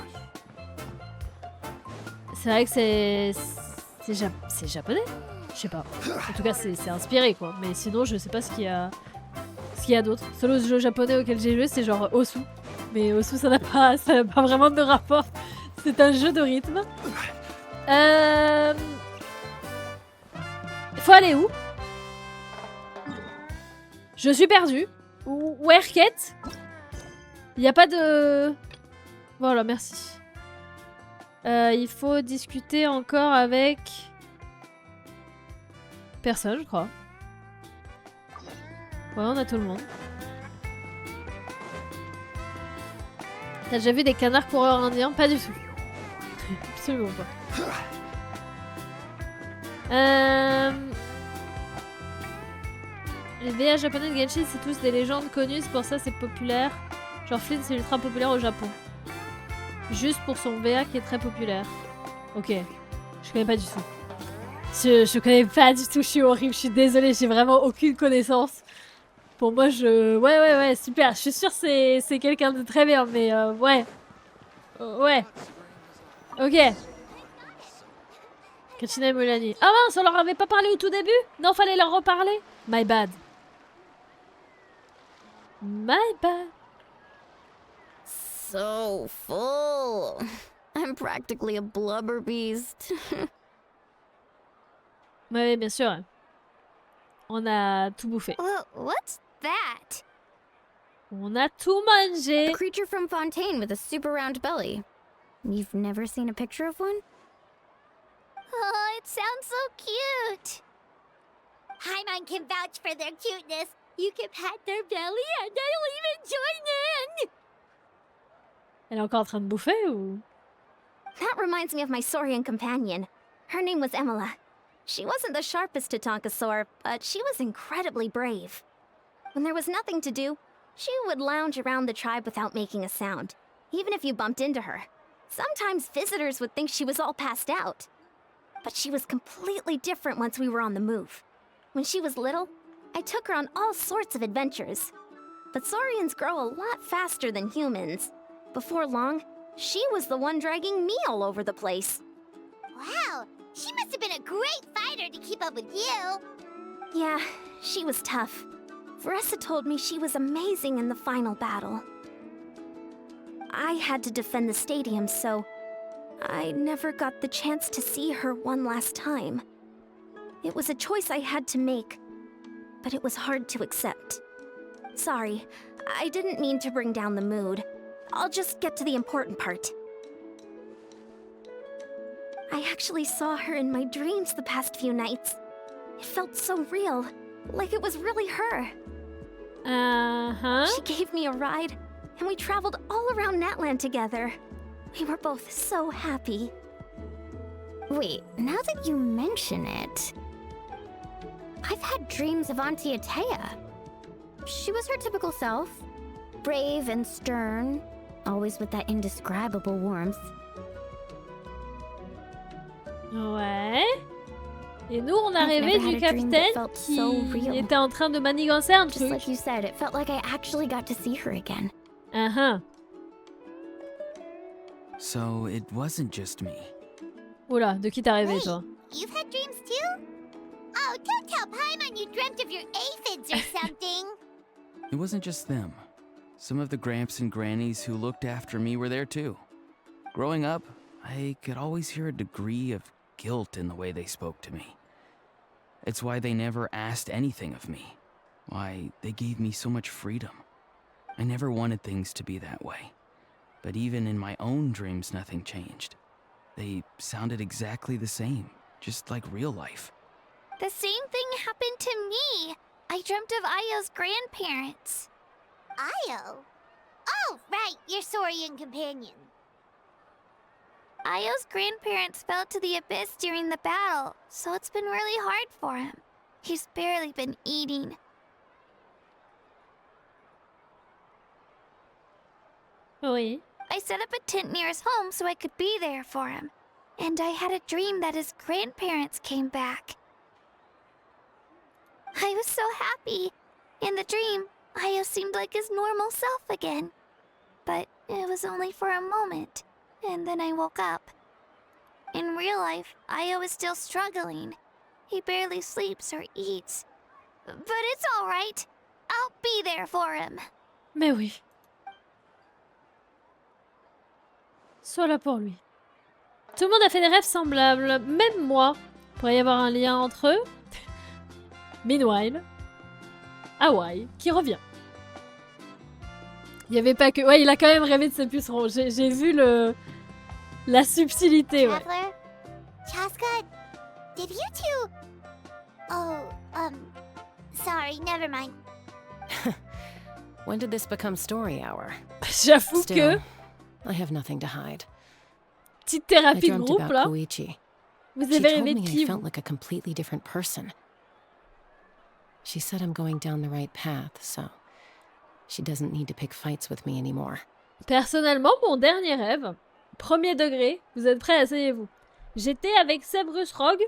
c'est vrai que c'est japonais. Je sais pas. En tout cas c'est inspiré quoi. Mais sinon je sais pas ce qu'il y a d'autre. Seul jeu japonais auquel j'ai joué c'est genre Osu. Mais Osu ça n'a pas vraiment de rapport. C'est un jeu de rythme. Faut aller où? Je suis perdue. Où est Erket? Il n'y a pas de... Voilà, merci. Il faut discuter encore avec... personne, je crois. Ouais, on a tout le monde. T'as déjà vu des canards coureurs indiens? Pas du tout. Absolument pas. Les VA japonais de Genshin, c'est tous des légendes connues, c'est pour ça c'est populaire. Genre Flynn, c'est ultra populaire au Japon. Juste pour son VA qui est très populaire. Ok. Je connais pas du tout. Je connais pas du tout, je suis horrible, je suis désolée, j'ai vraiment aucune connaissance. Pour moi, Ouais, super. Je suis sûre que c'est quelqu'un de très bien, mais ouais. Ouais. Ok. Kachina et Mulani. Ah mince, on leur avait pas parlé au tout début? Non, fallait leur reparler. My bad. My bad. So full. I'm practically a blubber beast. Ouais, bien sûr. On a tout bouffé. What's that? On a tout mangé. A creature from Fontaine with a super round belly. You've never seen a picture of one? Oh, it sounds so cute. Haimon can vouch for their cuteness. You can pat their belly and I'll even join in. Elle est encore en train de bouffer ou? That reminds me of my Saurian companion. Her name was Emila. She wasn't the sharpest Tatankasaur, but she was incredibly brave. When there was nothing to do, she would lounge around the tribe without making a sound, even if you bumped into her. Sometimes visitors would think she was all passed out. But she was completely different once we were on the move. When she was little, I took her on all sorts of adventures. But Saurians grow a lot faster than humans. Before long, she was the one dragging me all over the place. Wow, she must have been a great fighter to keep up with you. Yeah, she was tough. Veressa told me she was amazing in the final battle. I had to defend the stadium, so I never got the chance to see her one last time. It was a choice I had to make, but it was hard to accept. Sorry, I didn't mean to bring down the mood. I'll just get to the important part. I actually saw her in my dreams the past few nights. It felt so real, like it was really her. Uh-huh. She gave me a ride, and we traveled all around Natland together. We were both so happy. Wait, now that you mention it... I've had dreams of Auntie Atea. She was her typical self. Brave and stern, always with that indescribable warmth. Ouais. Et nous, on a I've rêvé never du had a dream that capitaine felt qui so real. était en train de manigancer un Just truc. like you said, it felt like I actually got to see her again. So it wasn't just me. Oula, de qui t'as rêvé, Wait, toi? you've had dreams too? Oh, don't tell Paimon you dreamt of your aphids or something. It wasn't just them. Some of the Gramps and Grannies who looked after me were there too. Growing up, I could always hear a degree of guilt in the way they spoke to me. It's why they never asked anything of me. Why they gave me so much freedom. I never wanted things to be that way. But even in my own dreams, nothing changed. They sounded exactly the same, just like real life. The same thing happened to me. I dreamt of Io's grandparents. Io? Oh, right, your Saurian companion. Io's grandparents fell to the abyss during the battle, so it's been really hard for him. He's barely been eating. Oui. I set up a tent near his home so I could be there for him. And I had a dream that his grandparents came back. I was so happy. In the dream, Io seemed like his normal self again. But it was only for a moment, and then I woke up. In real life, Io is still struggling. He barely sleeps or eats. But it's all right. I'll be there for him. Mais oui. Sois là pour lui. Tout le monde a fait des rêves semblables, même moi. Il pourrait y avoir un lien entre eux. Meanwhile, Hawaii qui revient. Il n'y avait pas que... Ouais, il a quand même rêvé de ses pucerons. J'ai vu la subtilité, ouais. Traveler? Chaska, did you two... Oh, sorry, never mind. When did this become story hour? J'avoue que... Still, I have nothing to hide. Petite I thérapie de dreamt groupe, about là. Koichi. Vous She avez told rêvé me de I qui, felt vous? like a completely different person. She said I'm going down the right path, so she doesn't need to pick fights with me anymore. Personnellement, mon dernier rêve, premier degré, vous êtes prêts, asseyez-vous. J'étais avec Severus Rogue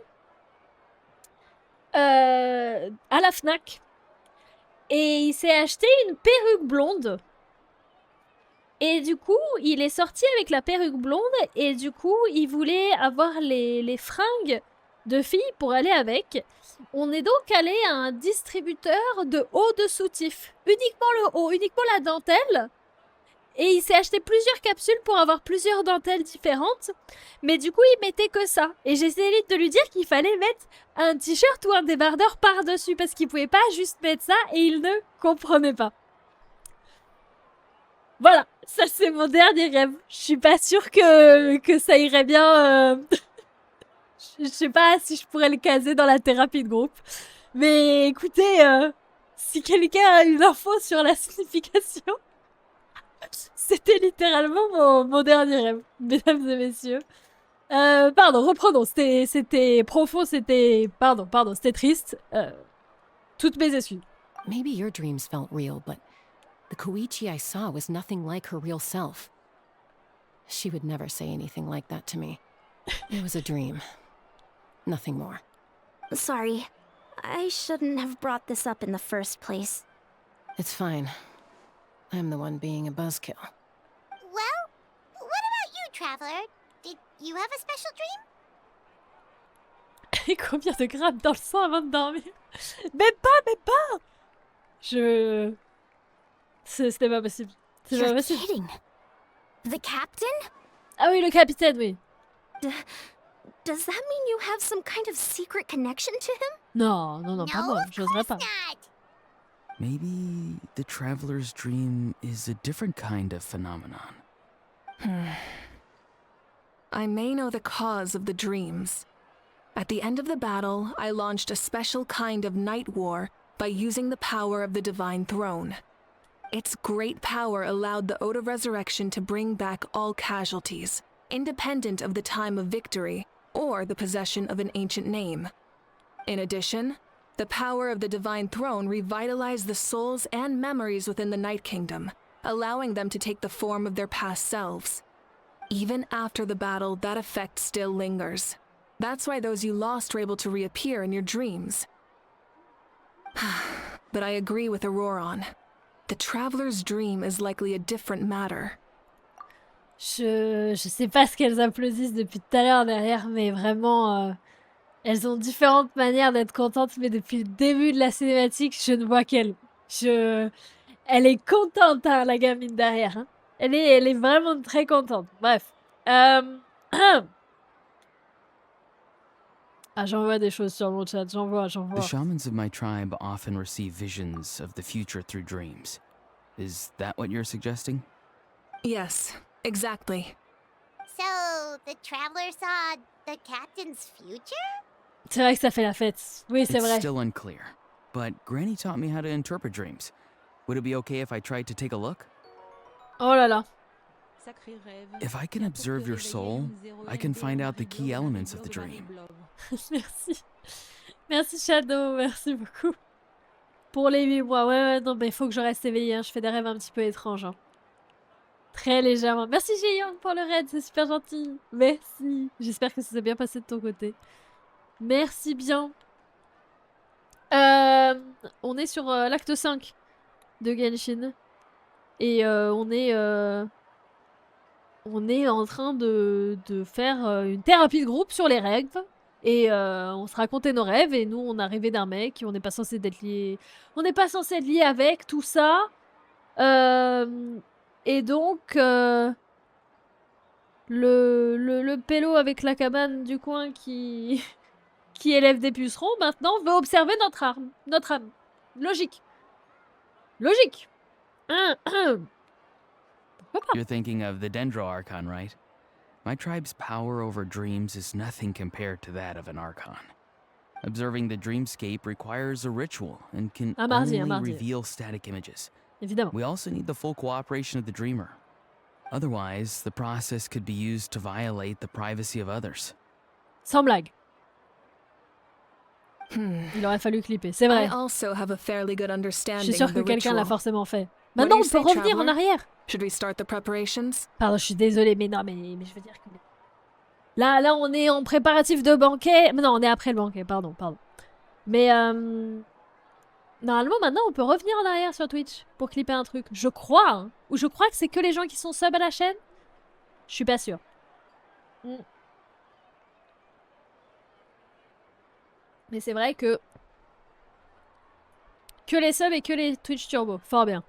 à la Fnac et il s'est acheté une perruque blonde. Et du coup, il est sorti avec la perruque blonde et du coup, il voulait avoir les fringues de filles pour aller avec. On est donc allé à un distributeur de haut de soutif. Uniquement le haut, uniquement la dentelle. Et il s'est acheté plusieurs capsules pour avoir plusieurs dentelles différentes. Mais du coup, il mettait que ça. Et j'ai essayé de lui dire qu'il fallait mettre un t-shirt ou un débardeur par-dessus. Parce qu'il pouvait pas juste mettre ça et il ne comprenait pas. Voilà, ça c'est mon dernier rêve. Je suis pas sûre que ça irait bien... Je sais pas si je pourrais le caser dans la thérapie de groupe. Mais écoutez, si quelqu'un a une info sur la signification... C'était littéralement mon dernier rêve, mesdames et messieurs. Pardon, reprenons. C'était profond, c'était... Pardon, c'était triste. Toutes mes excuses. Maybe your dreams felt real, but the Koichi I saw was nothing like her real self. She would never say anything like that to me. It was a dream. Nothing more. Sorry. I shouldn't have brought this up in the first place. It's fine. I'm the one being a buzzkill. Well, what about you, Traveler? Did you have a special dream? Et combien de grammes dans le sang avant de dormir? Même pas! C'était pas possible. C'est pas You're possible. kidding. The captain? Ah oui, le capitaine, oui. Does that mean you have some kind of secret connection to him? Non, pas No, moi, of j'oserais course pas. not. Maybe the traveler's dream is a different kind of phenomenon. I may know the cause of the dreams. At the end of the battle, I launched a special kind of night war by using the power of the Divine Throne. Its great power allowed the Ode of Resurrection to bring back all casualties, independent of the time of victory or the possession of an ancient name. In addition, The power of the Divine Throne revitalized the souls and memories within the Night Kingdom, allowing them to take the form of their past selves. Even after the battle, that effect still lingers. That's why those you lost were able to reappear in your dreams. But I agree with Auroron. The Traveler's dream is likely a different matter. Je sais pas ce qu'elles applaudissent depuis tout à l'heure derrière, mais vraiment, elles ont différentes manières d'être contentes, mais depuis le début de la cinématique, je ne vois qu'elle. Elle est contente, hein, la gamine derrière. Hein. Elle est vraiment très contente. Bref. Ah, j'en vois des choses sur mon chat, j'en vois. The shamans of my tribe often receive visions of the future through dreams. Is that what you're suggesting? Yes, exactly. So, the traveler saw the captain's future? C'est vrai que ça fait la fête. Oui, c'est It's vrai. still unclear, but Granny taught me how to interpret dreams. Would it be okay if I tried to take a look? Oh là là. If I can observe your soul, I can find out the key elements of the dream. Merci. Merci Shadow, merci beaucoup. Pour les 8 mois. Ouais, non, mais il faut que je reste éveillée. Hein. Je fais des rêves un petit peu étranges. Hein. Très légèrement. Merci Jeong pour le raid, c'est super gentil. Merci. J'espère que ça s'est bien passé de ton côté. Merci bien. On est sur l'acte 5 de Genshin. Et on est en train de faire une thérapie de groupe sur les rêves. Et on se racontait nos rêves. Et nous, on a rêvé d'un mec. Et on n'est pas censé être lié. On n'est pas censé être lié avec tout ça. Et donc, le pélo avec la cabane du coin qui élève des pucerons, maintenant, veut observer notre âme. Logique. Logique. You're thinking of the Dendro Archon, right? My tribe's power over dreams is nothing compared to that of an Archon. Observing the dreamscape requires a ritual and can only reveal static images. Évidemment. We also need the full cooperation of the dreamer. Otherwise, the process could be used to violate the privacy of others. Sans blague. Il aurait fallu clipper, c'est vrai. I also have a fairly good Je understanding suis sûre of que the quelqu'un l'a ritual. forcément fait. What Maintenant, do on you peut say, revenir en traveler? arrière. Should we start the preparations? Pardon, je suis désolée, mais non, mais je veux dire que... Là, on est en préparatif de banquet. Mais non, on est après le banquet, pardon. Mais, normalement, maintenant, on peut revenir en arrière sur Twitch pour clipper un truc. Je crois, hein. Ou je crois que c'est que les gens qui sont sub à la chaîne. Je suis pas sûre. Mais c'est vrai que les subs et que les Twitch Turbo. Fort bien.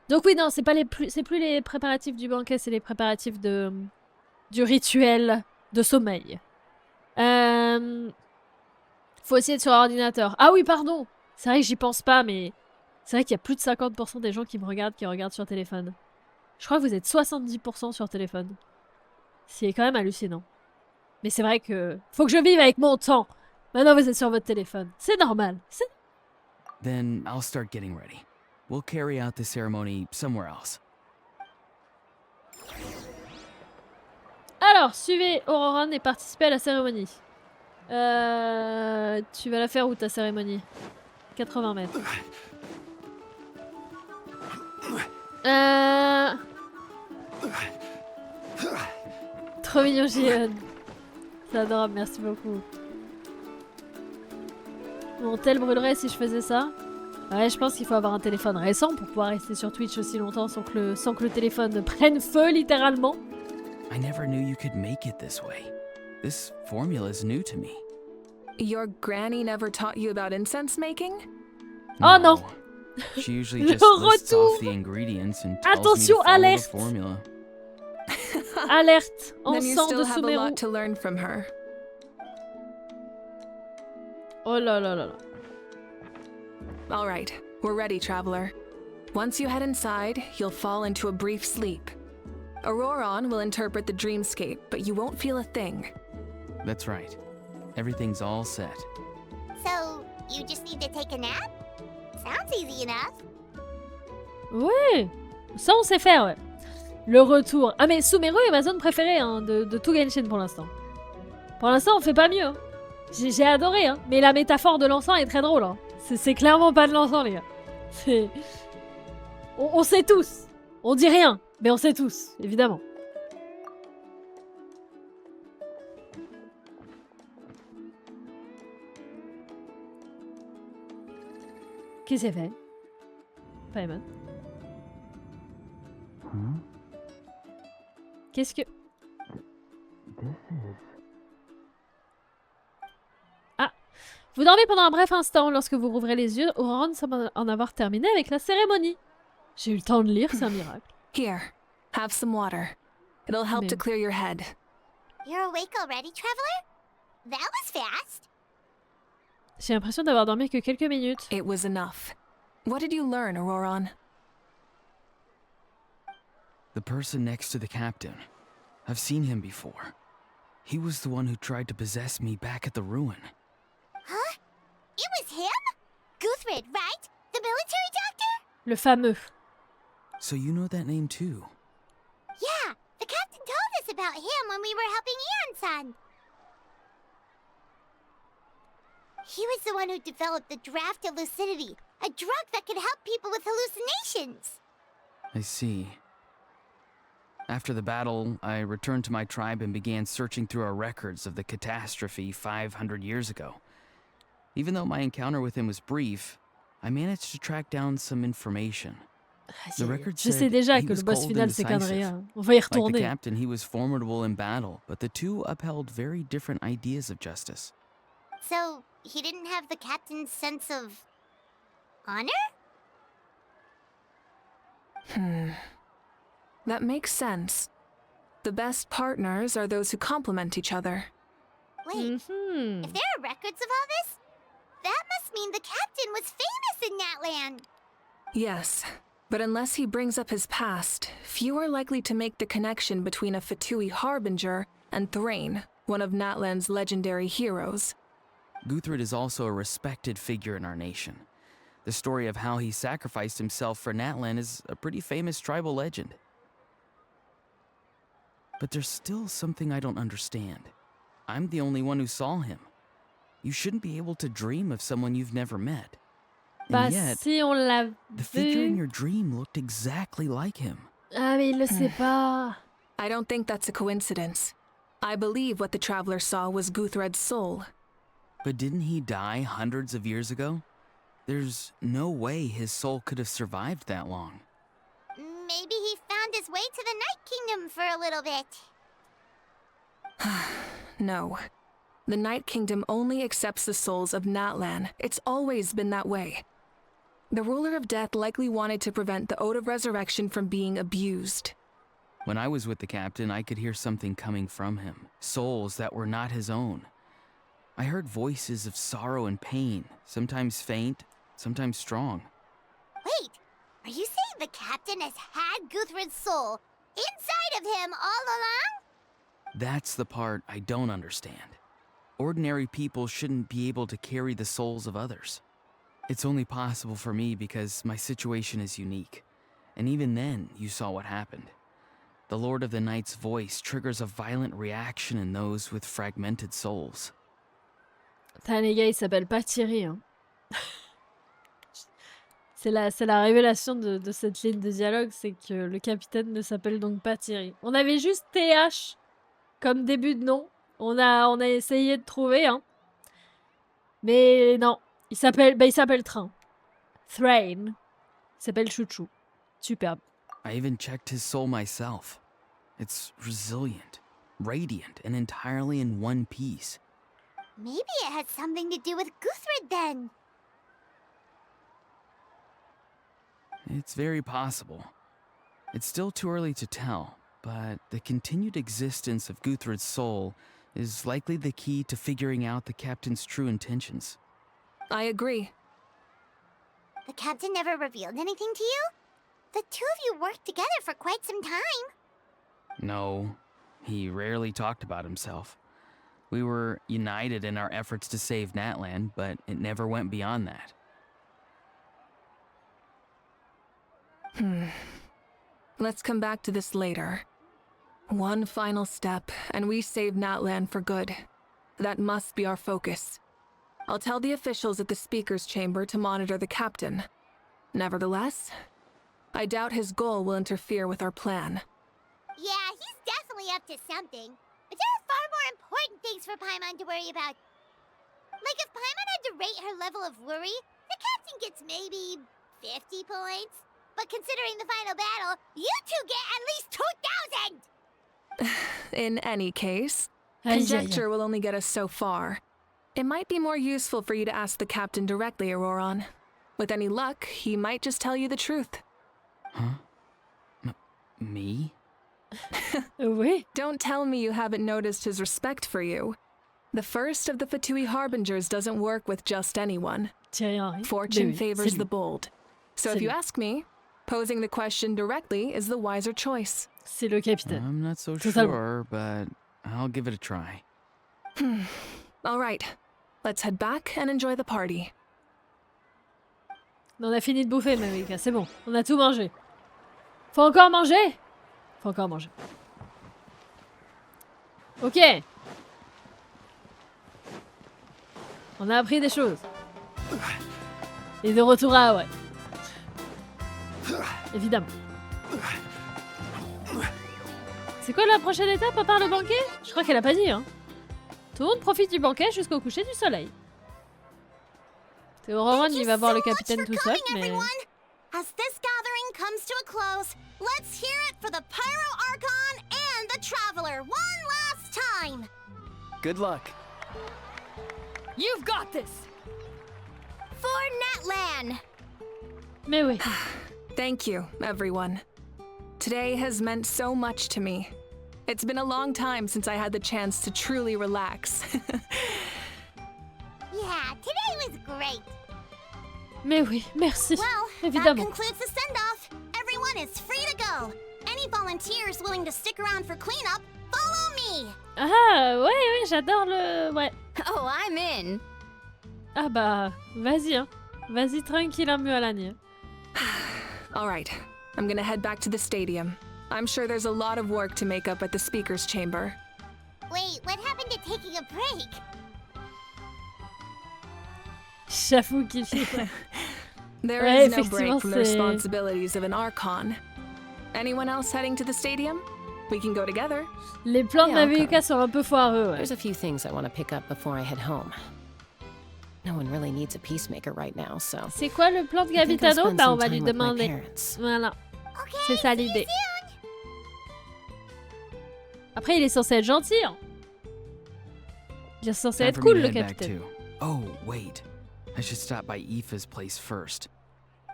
Donc oui, non, c'est plus les préparatifs du banquet, c'est les préparatifs du rituel de sommeil. Faut aussi être sur ordinateur. Ah oui, pardon. C'est vrai que j'y pense pas, mais c'est vrai qu'il y a plus de 50% des gens qui me regardent qui regardent sur téléphone. Je crois que vous êtes 70% sur téléphone. C'est quand même hallucinant. Mais c'est vrai que faut que je vive avec mon temps. Maintenant, vous êtes sur votre téléphone. C'est normal. Then I'll start getting ready. We'll carry out the ceremony somewhere else. Alors, suivez Auroron et participez à la cérémonie. Tu vas la faire où ta cérémonie? 80 mètres. Trop mignon, Jion. C'est adorable, merci beaucoup. Mon tel brûlerait si je faisais ça. Ouais, je pense qu'il faut avoir un téléphone récent pour pouvoir rester sur Twitch aussi longtemps sans que le téléphone prenne feu, littéralement. I never knew you could make it this way. This formula is new to me. Your granny never taught you about incense making? Oh non. She usually just lists off the ingredients and tells Attention, me to follow alerte. the formula. Alerte, Then you encens still de have a Sumeru. lot to learn from her. Oh là là là là. All right, we're ready, traveler. Once you head inside, you'll fall into a brief sleep. Auroron will interpret the dreamscape, but you won't feel a thing. That's right. Everything's all set. So, you just need to take a nap? Sounds easy enough. Ouais, ça on sait faire, ouais. Le retour. Ah mais Sumeru est ma zone préférée hein, de tout Genshin pour l'instant. Pour l'instant on fait pas mieux. Hein. J'ai adoré, hein. Mais la métaphore de l'encens est très drôle. Hein. C'est clairement pas de l'encens, les gars. C'est... On sait tous. On dit rien, mais on sait tous, évidemment. Qu'est-ce qu'il fait? Paimon. Qu'est-ce que... Ah! Vous dormez pendant un bref instant. Lorsque vous rouvrez les yeux, Auron semble en avoir terminé avec la cérémonie. J'ai eu le temps de lire, c'est un miracle. Here, have some water. It'll help to Mais- clear your head. You're awake already, Traveler? That was fast. J'ai l'impression d'avoir dormi que quelques minutes. It was enough. What did you learn, Auroron? The person next to the captain. I've seen him before. He was the one who tried to possess me back at the ruin. Huh? It was him? Guthrid, right? The military doctor? Le fameux. So you know that name too? Yeah, the captain told us about him when we were helping Ian-san. He was the one who developed the draft of lucidity, a drug that could help people with hallucinations. I see. After the battle, I returned to my tribe and began searching through our records of the catastrophe 500 years ago. Even though my encounter with him was brief, I managed to track down some information. The record Je sais said déjà he que was le boss cold final and c'est decisive. Kandria. On va y Like the retourner. captain, he was formidable in battle, but the two upheld very different ideas of justice. So, he didn't have the captain's sense of... honor? That makes sense. The best partners are those who complement each other. Wait, Mhm. if there are records of all this, that must mean the captain was famous in that land. Yes, but unless he brings up his past, few are likely to make the connection between a Fatui harbinger and Thrain, one of Natlan's legendary heroes. Guthrid is also a respected figure in our nation. The story of how he sacrificed himself for Natlan is a pretty famous tribal legend. But there's still something I don't understand. I'm the only one who saw him. You shouldn't be able to dream of someone you've never met. Bah And yet, si on l'a the figure in vu. your dream looked exactly like him. Ah mais il le sait pas. I don't think that's a coincidence. I believe what the traveler saw was Guthred's soul. But didn't he die hundreds of years ago? There's no way his soul could have survived that long. Maybe he found his way to the Night Kingdom for a little bit. No. The Night Kingdom only accepts the souls of Natlan. It's always been that way. The ruler of death likely wanted to prevent the Ode of Resurrection from being abused. When I was with the captain, I could hear something coming from him, souls that were not his own. I heard voices of sorrow and pain, sometimes faint, sometimes strong. Wait, are you saying the captain has had Guthrid's soul inside of him all along? That's the part I don't understand. Ordinary people shouldn't be able to carry the souls of others. It's only possible for me because my situation is unique. And even then, you saw what happened. The Lord of the Night's voice triggers a violent reaction in those with fragmented souls. Putain les gars, il s'appelle pas Thierry. Hein. C'est la révélation de cette ligne de dialogue, c'est que le capitaine ne s'appelle donc pas Thierry. On avait juste TH comme début de nom. On a essayé de trouver, hein. Mais non, il s'appelle Train. Thrain. Il s'appelle Chouchou. Superbe. I even checked his soul myself. It's resilient, radiant, and entirely in one piece. Maybe it had something to do with Guthrid then. It's very possible. It's still too early to tell, but the continued existence of Guthrid's soul is likely the key to figuring out the captain's true intentions. I agree. The captain never revealed anything to you? The two of you worked together for quite some time. No, he rarely talked about himself. We were united in our efforts to save Natlan, but it never went beyond that. Let's come back to this later. One final step, and we save Natlan for good. That must be our focus. I'll tell the officials at the speaker's chamber to monitor the captain. Nevertheless, I doubt his goal will interfere with our plan. Yeah, he's definitely up to something. But there are far more important things for Paimon to worry about. Like if Paimon had to rate her level of worry, the captain gets maybe 50 points. But considering the final battle, you two get at least 2,000! In any case, Aïe, aïe, aïe. conjecture will only get us so far. It might be more useful for you to ask the captain directly, Auroron. With any luck, he might just tell you the truth. Huh? Me? Oui. Don't tell me you haven't noticed his respect for you. The first of the Fatui Harbingers doesn't work with just anyone. Thierry Henry. Fortune Mais oui, favors c'est the lui. bold. So C'est if you lui. ask me, posing the question directly is the wiser choice. C'est le capitaine. I'm not so Totalement. sure, but I'll give it a try. All right, let's head back and enjoy the party. On a fini de bouffer, Marika, c'est bon. On a tout mangé. Faut encore manger? Faut encore manger. Ok. On a appris des choses. Et de retour à Hawaï. Évidemment. C'est quoi la prochaine étape à part le banquet? Je crois qu'elle a pas dit, hein. Tout le monde profite du banquet jusqu'au coucher du soleil. Auroron, il va voir le capitaine tout seul, mais... As this gathering comes to a close, let's hear it for the Pyro Archon and the Traveler one last time! Good luck. You've got this! For Netlan! Mais oui. Thank you, everyone. Today has meant so much to me. It's been a long time since I had the chance to truly relax. Yeah, today was great. Mais oui, merci. Well, that Évidemment. concludes the send-off. Everyone is free to go. Any volunteers willing to stick around for cleanup, follow me! Ah, ouais, j'adore le... Ouais. Oh, I'm in. Ah bah, vas-y, hein. Vas-y tranquille, Mualani. All right, I'm gonna head back to the stadium. I'm sure there's a lot of work to make up at the speaker's chamber. Wait, what happened to taking a break? J'avoue qu'il fait... There Ouais, is no effectivement, break from the c'est- responsibilities of an Archon. Anyone else heading to the stadium? We can go together. Les plans de Yeah, Mavuka sont un peu foireux, ouais. There's a few things I want to pick up before I head home. No one really needs a peacemaker right now, so... C'est quoi le plan de I think I'll Gavitano? spend Bah, on some va lui time with my demander. parents. Voilà, Okay, c'est ça see you l'idée. soon. Après, il est censé être gentil, hein. Il est censé Time être for cool, me to le head back capitaine. too. Oh, wait. I should stop by Aoife's place first.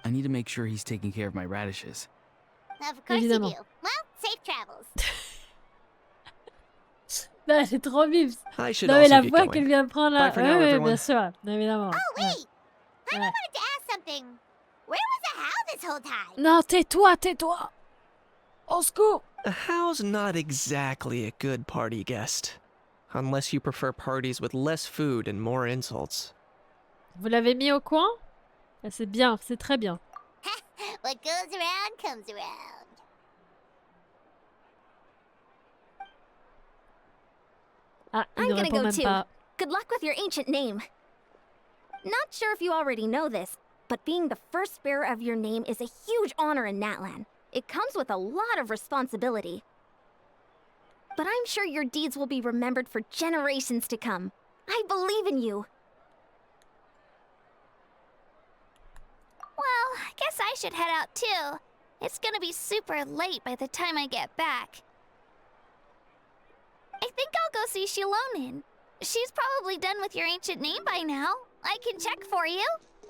I need to make sure he's taking care of my radishes. Of course Évidemment. you do. Well, safe travels. Non, elle est trop mimes. I should Non, mais also la get voix going. qu'elle vient de prendre là. Bye for Ouais, now, ouais, everyone. bien sûr, évidemment. Oh, wait! Ouais. I wanted to ask something. Where was the How this whole time? Non, tais-toi, tais-toi. Au secours. A How's not exactly a good party guest. Unless you prefer parties with less food and more insults. Vous l'avez mis au coin? Ah, c'est bien, c'est très bien. What goes around comes around. Ah, il I'm ne gonna répond go même too. pas. Good luck with your ancient name. Not sure if you already know this, but being the first bearer of your name is a huge honor in Natlan. It comes with a lot of responsibility. But I'm sure your deeds will be remembered for generations to come. I believe in you. Well, I guess I should head out too. It's gonna be super late by the time I get back. I think I'll go see Shilonin. She's probably done with your ancient name by now. I can check for you.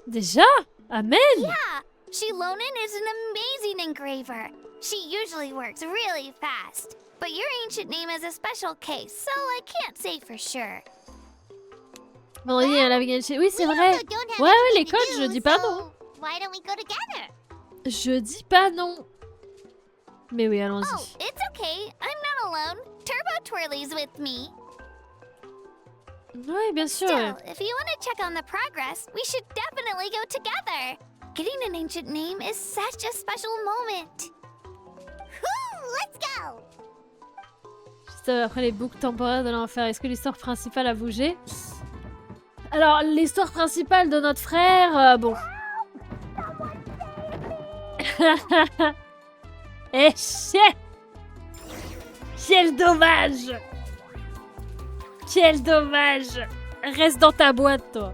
Déjà? Amen. Yeah, Shilonin is an amazing engraver. She usually works really fast. But your ancient name is a special case, so I can't say for sure. Bon, oui, elle avait gagné. Oui, c'est We vrai. also don't have Ouais, ouais, anything les to codes, do, je dis pas so non. Why don't we go together? Je dis pas non. Mais oui, allons-y. Oh, it's okay. I'm not alone. Turbo Twirly's with me. Oui, bien sûr. Still, if you want to check on the progress, we should definitely go together. Getting an ancient name is such a special moment. Whoo, let's go! juste après les boucles temporaires de l'enfer. Est-ce que l'histoire principale a bougé? Alors, l'histoire principale de notre frère, bon. Eh, quel dommage! Quel dommage! Reste dans ta boîte, toi.